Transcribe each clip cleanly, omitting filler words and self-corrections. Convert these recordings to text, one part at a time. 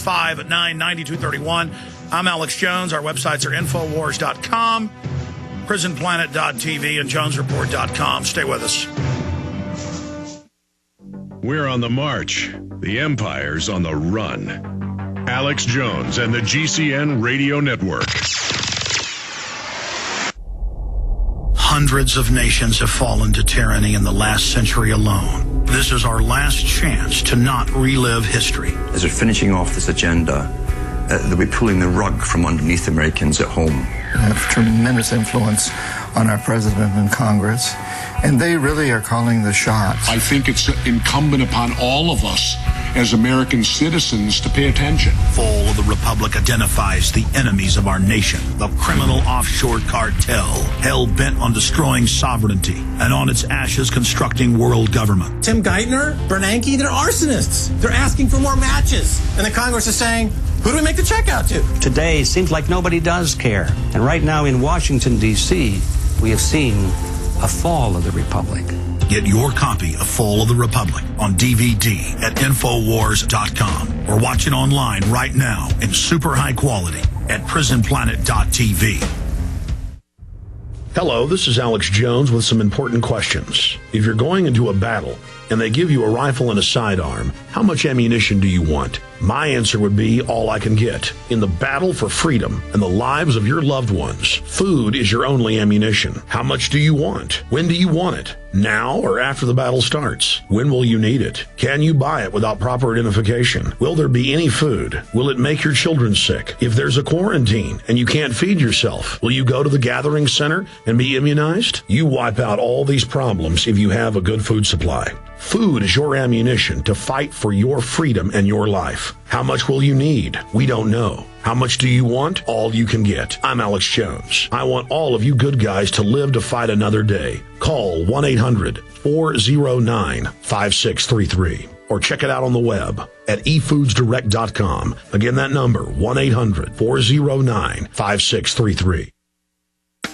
659-9231. I'm Alex Jones. Our websites are Infowars.com, PrisonPlanet.tv, and JonesReport.com. Stay with us. We're on the march. The Empire's on the run. Alex Jones and the GCN Radio Network. Hundreds of nations have fallen to tyranny in the last century alone. This is our last chance to not relive history. As we're finishing off this agenda, they'll be pulling the rug from underneath Americans at home. They have tremendous influence on our president and Congress, and they really are calling the shots. I think it's incumbent upon all of us as American citizens to pay attention. Fall of the Republic identifies the enemies of our nation, the criminal offshore cartel, hell-bent on destroying sovereignty, and on its ashes constructing world government. Tim Geithner, Bernanke, they're arsonists. They're asking for more matches. And the Congress is saying, who do we make the check out to? Today, it seems like nobody does care. And right now in Washington, D.C., we have seen a fall of the Republic. Get your copy of Fall of the Republic on DVD at Infowars.com or watch it online right now in super high quality at PrisonPlanet.tv. Hello, this is Alex Jones with some important questions. If you're going into a battle and they give you a rifle and a sidearm, how much ammunition do you want? My answer would be all I can get. In the battle for freedom and the lives of your loved ones, food is your only ammunition. How much do you want? When do you want it? Now or after the battle starts? When will you need it? Can you buy it without proper identification? Will there be any food? Will it make your children sick? If there's a quarantine and you can't feed yourself, will you go to the gathering center and be immunized? You wipe out all these problems if you have a good food supply. Food is your ammunition to fight for your freedom and your life. How much will you need? We don't know. How much do you want? All you can get. I'm Alex Jones. I want all of you good guys to live to fight another day. Call 1-800-409-5633 or check it out on the web at efoodsdirect.com. Again, that number, 1-800-409-5633.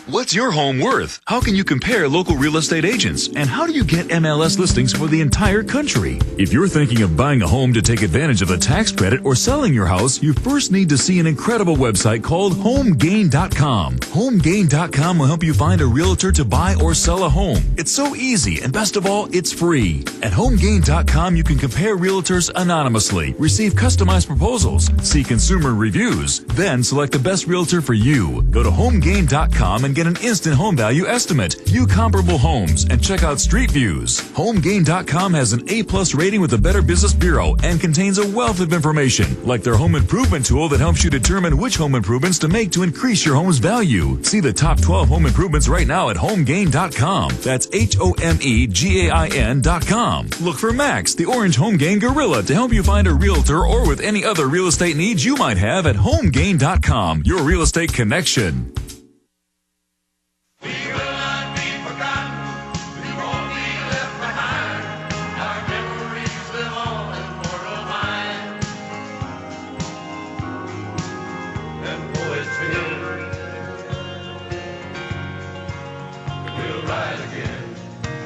What's your home worth? How can you compare local real estate agents? And how do you get MLS listings for the entire country? If you're thinking of buying a home to take advantage of a tax credit or selling your house, you first need to see an incredible website called HomeGain.com. HomeGain.com will help you find a realtor to buy or sell a home. It's so easy, and best of all, it's free. At HomeGain.com, you can compare realtors anonymously, receive customized proposals, see consumer reviews, then select the best realtor for you. Go to HomeGain.com and get an instant home value estimate, view comparable homes, and check out street views. HomeGain.com has an A+ rating with the Better Business Bureau and contains a wealth of information, like their home improvement tool that helps you determine which home improvements to make to increase your home's value. See the top 12 home improvements right now at HomeGain.com. That's HomeGain.com. Look for Max, the Orange HomeGain Gorilla, to help you find a realtor or with any other real estate needs you might have at HomeGain.com, your real estate connection.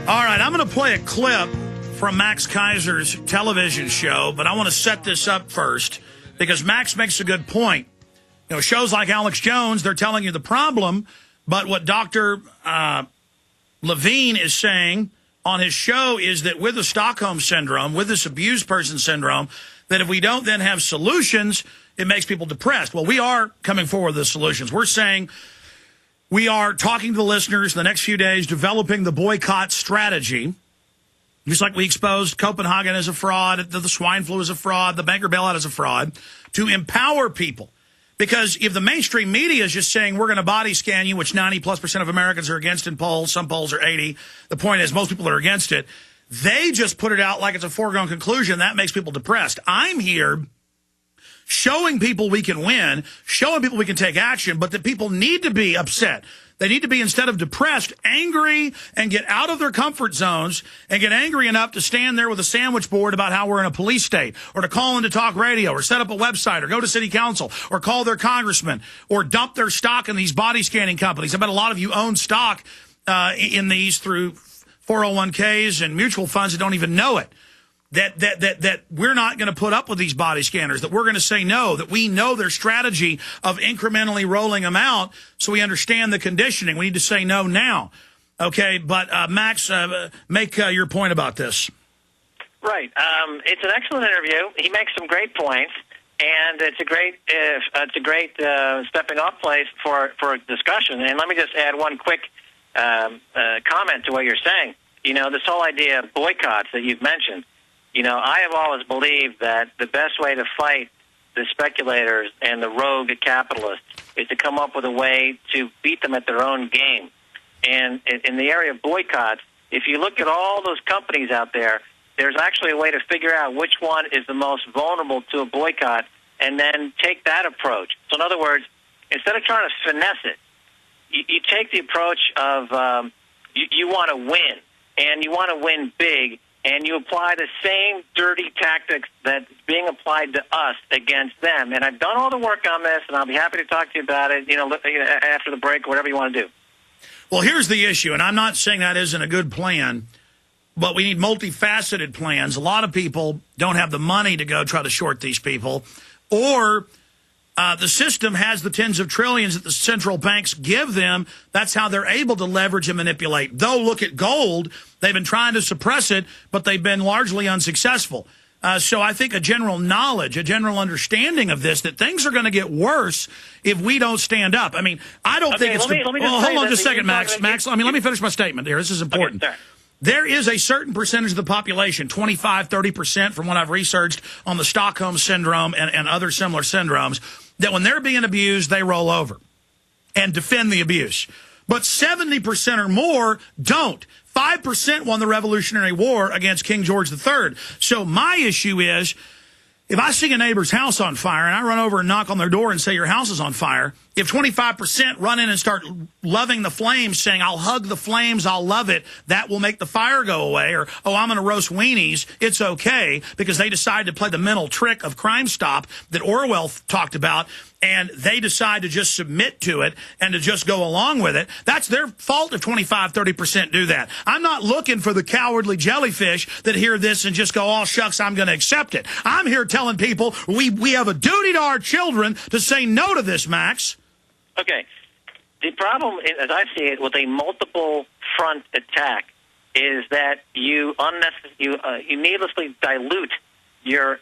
All right, I'm going to play a clip from Max Keiser's television show, but I want to set this up first because Max makes a good point. You know, shows like Alex Jones, they're telling you the problem, but what Dr. Levine is saying on his show is that with the Stockholm Syndrome, with this abused person syndrome, that if we don't then have solutions, it makes people depressed. Well, we are coming forward with the solutions. We're saying we are talking to the listeners the next few days, developing the boycott strategy. Just like we exposed Copenhagen as a fraud, the swine flu as a fraud, the banker bailout as a fraud, to empower people. Because if the mainstream media is just saying we're going to body scan you, which 90+% of Americans are against in polls, some polls are 80. The point is most people are against it. They just put it out like it's a foregone conclusion. That makes people depressed. I'm here showing people we can win, showing people we can take action, but that people need to be upset. They need to be, instead of depressed, angry and get out of their comfort zones and get angry enough to stand there with a sandwich board about how we're in a police state, or to call into talk radio, or set up a website, or go to city council, or call their congressman, or dump their stock in these body scanning companies. I bet a lot of you own stock in these through 401ks and mutual funds that don't even know it. that we're not going to put up with these body scanners, that we're going to say no, that we know their strategy of incrementally rolling them out so we understand the conditioning. We need to say no now. Okay, but Max, make your point about this. Right. It's an excellent interview. He makes some great points, and it's a great stepping off place for a discussion. And let me just add one quick comment to what you're saying. You know, this whole idea of boycotts that you've mentioned. You know, I have always believed that the best way to fight the speculators and the rogue capitalists is to come up with a way to beat them at their own game. And in the area of boycotts, if you look at all those companies out there, there's actually a way to figure out which one is the most vulnerable to a boycott and then take that approach. So in other words, instead of trying to finesse it, you take the approach of you want to win, and you want to win big, and you apply the same dirty tactics that's being applied to us against them. And I've done all the work on this, and I'll be happy to talk to you about it, after the break or whatever you want to do. Well, here's the issue, and I'm not saying that isn't a good plan, but we need multifaceted plans. A lot of people don't have the money to go try to short these people, or the system has the tens of trillions that the central banks give them. That's how they're able to leverage and manipulate. Though, look at gold. They've been trying to suppress it, but they've been largely unsuccessful. So I think a general knowledge, a general understanding of this, that things are going to get worse if we don't stand up. I mean, I don't think it's... Hold on just a second, Max. Let me finish my statement here. This is important. Okay, there is a certain percentage of the population, 25, 30% from what I've researched on the Stockholm Syndrome and other similar syndromes, that when they're being abused, they roll over and defend the abuse. But 70% or more don't. 5% won the Revolutionary War against King George III. So my issue is, if I see a neighbor's house on fire and I run over and knock on their door and say your house is on fire, if 25% run in and start loving the flames, saying I'll hug the flames, I'll love it, that will make the fire go away, or I'm going to roast weenies, it's okay, because they decide to play the mental trick of Crime Stop that Orwell talked about, and they decide to just submit to it and to just go along with it. That's their fault if 25, 30% do that. I'm not looking for the cowardly jellyfish that hear this and just go, oh, shucks, I'm going to accept it. I'm here telling people we have a duty to our children to say no to this, Max. Okay. The problem, as I see it, with a multiple front attack is that you needlessly dilute your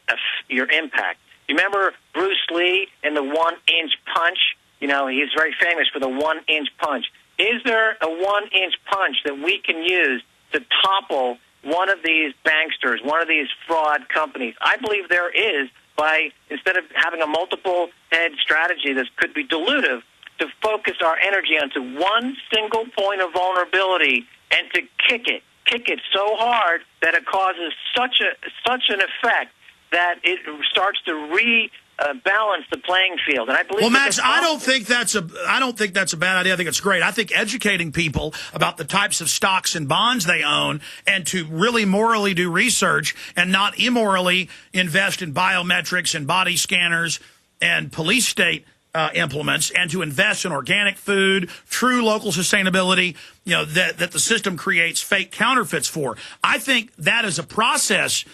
impact. You remember Bruce Lee and the 1-inch punch? You know, he's very famous for the 1-inch punch. Is there a 1-inch punch that we can use to topple one of these banksters, one of these fraud companies? I believe there is, by instead of having a multiple head strategy that could be dilutive, to focus our energy onto one single point of vulnerability and to kick it so hard that it causes such an effect that it starts to rebalance the playing field. And I believe. Well, Max, I don't think that's a bad idea. I think it's great. I think educating people about the types of stocks and bonds they own, and to really morally do research and not immorally invest in biometrics and body scanners and police state implements, and to invest in organic food, true local sustainability, that the system creates fake counterfeits for. I think that as a process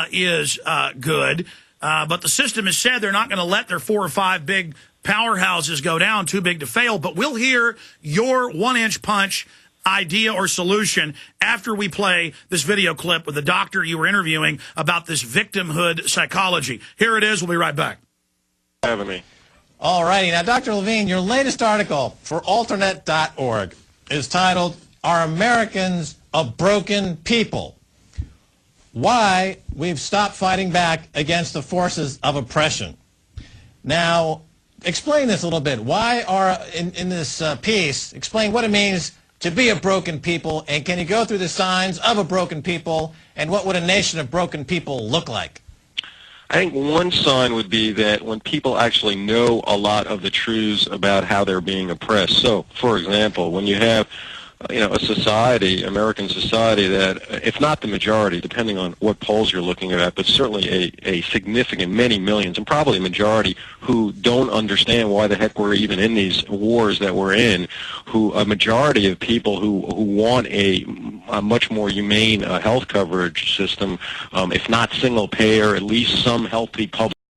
is good, but the system has said they're not going to let their 4 or 5 big powerhouses go down, too big to fail. But we'll hear your 1-inch punch idea or solution after we play this video clip with the doctor you were interviewing about this victimhood psychology. Here it is. We'll be right back. Having me. All righty. Now, Dr. Levine, your latest article for Alternet.org is titled, Are Americans a Broken People? Why We've Stopped Fighting Back Against the Forces of Oppression. Now, explain this a little bit. Why are, in this piece, explain what it means to be a broken people, and can you go through the signs of a broken people, and what would a nation of broken people look like? I think one sign would be that when people actually know a lot of the truths about how they're being oppressed. So, for example, when you have a society, American society, that, if not the majority, depending on what polls you're looking at, but certainly a significant, many millions, and probably a majority who don't understand why the heck we're even in these wars that we're in, a majority of people who want a much more humane health coverage system, if not single payer, at least some healthy public